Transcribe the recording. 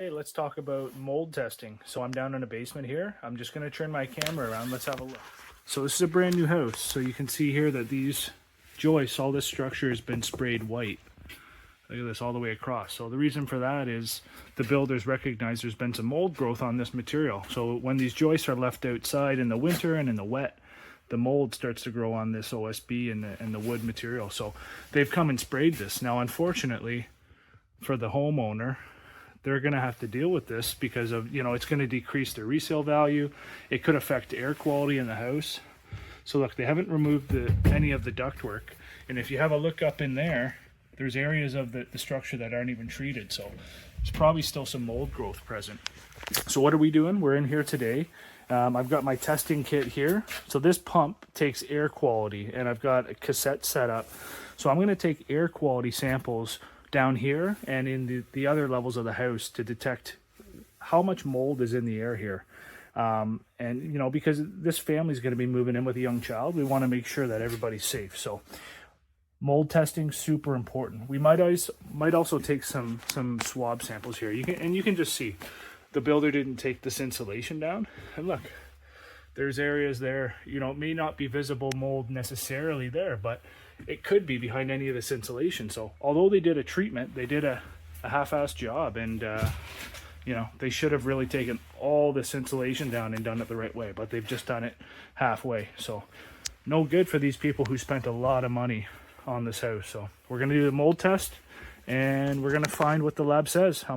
Okay, let's talk about mold testing. So I'm down in a basement here. I'm just going to turn my camera around. Let's have a look. So this is a brand new house. So you can see here that these joists, all this structure has been sprayed white. Look at this all the way across. So the reason for that is the builders recognize there's been some mold growth on this material. So when these joists are left outside in the winter and in the wet, the mold starts to grow on this OSB and the wood material. So they've come and sprayed this. Now, unfortunately, for the homeowner, they're going to have to deal with this because of, it's going to decrease their resale value. It could affect air quality in the house. So look, they haven't removed any of the ductwork. And if you have a look up in there, there's areas of the structure that aren't even treated. So there's probably still some mold growth present. So what are we doing? We're in here today. I've got my testing kit here. So this pump takes air quality, and I've got a cassette set up. So I'm going to take air quality samples down here and in the other levels of the house to detect how much mold is in the air here. And because this family is going to be moving in with a young child, we want to make sure that everybody's safe. So mold testing, super important. We might also take some swab samples here. You can just see the builder didn't take this insulation down. And look, there's areas there, it may not be visible mold necessarily there, but it could be behind any of this insulation. So although they did a treatment, they did a half-assed job, and they should have really taken all this insulation down and done it the right way, but they've just done it halfway. So no good for these people who spent a lot of money on this house. So we're going to do the mold test, and we're going to find what the lab says, how